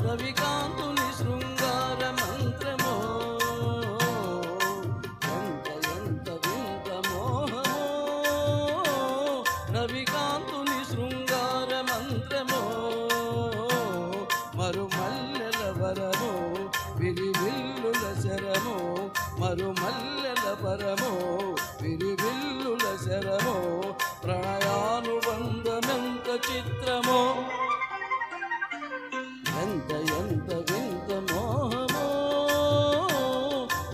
రవికాంతుని శృంగార మంత్రమో ఎంత వింత మోహమో రవికాంతుని శృంగార మంత్రమో మరుమల్లెల వరమో విరివిల్లుల శరమో మరుమల్లెల వరమో విరివిల్లుల శరమో ప్రణయానుబంధమెంత చిత్రమో ఎంత వింత మోహమో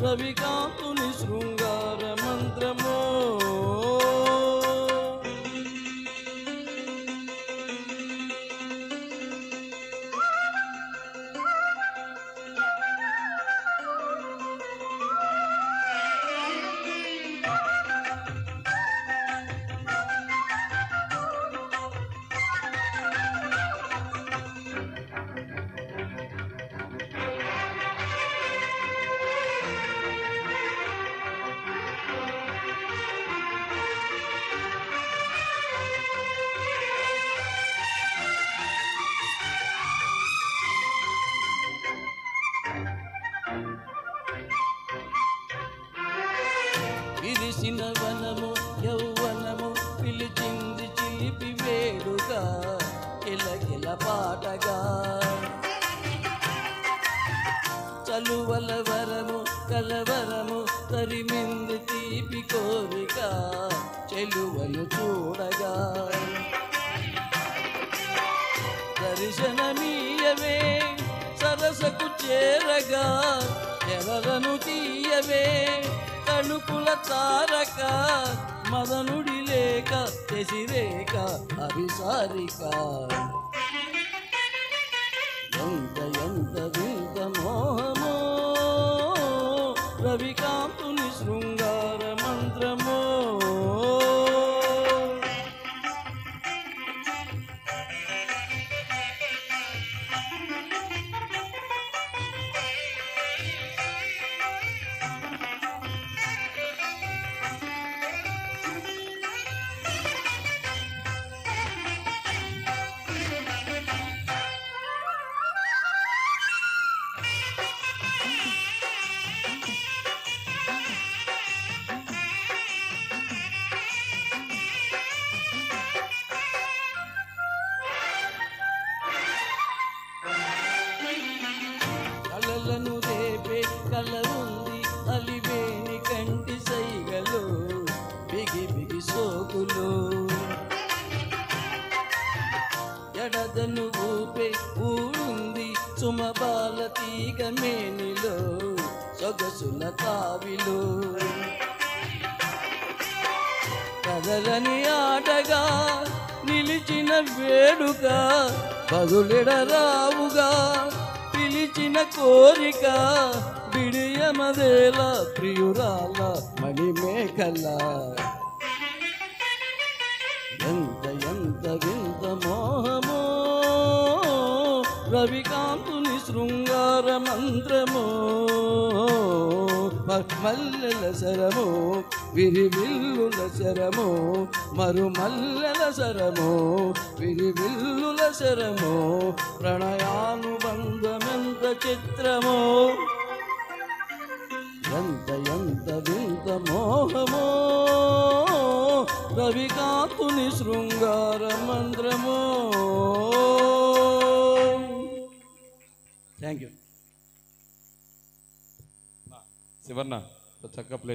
రవికాంతుని శృంగార మంత్రమో విరిసిన వనము యౌవనము పిలిచింది చిలిపి వేడుగా కిలకిల పాటగా చలువల వరము కలవరము తరిమింది తీపి కోరిక చెలువలు చూడగా దర్శనమీయవే సరసకు చేరగా ఎరలను తీయవే తణుకుల తారక మదనుడి లేక తెసిరేక అభిసారిక ఎంత వింత మోహమో రవికాంతుని శృంగార మంత్రమో కలలను రేపే కల ఉంది అలివేని కంటి సైగలు బిగి బిగి సోకులు ఎడదను ఊపే ఊడుంది సుమబాల తీగ మేనిలో సొగసుల తావిలో కదలని ఆటగా నిలిచిన వేడుక బదులెడరావుగా పిలిచిన కోరిక బిడియమదేల ప్రియురాల మణిమేఖల ఎంత వింత మోహమో రవికాంతుని శృంగార మంత్రమో మల్లెల శరమో విరివిల్లుల శరమో మరుమల్లెల శరమో విరివిల్లుల శరమో ప్రణయానుబంధమెంత చిత్రమో ఎంత వింత మోహమో రవికాంతుని శృంగార మంత్రమో. థ్యాంక్ యూ శివర్ణ చక్కగా ప్లే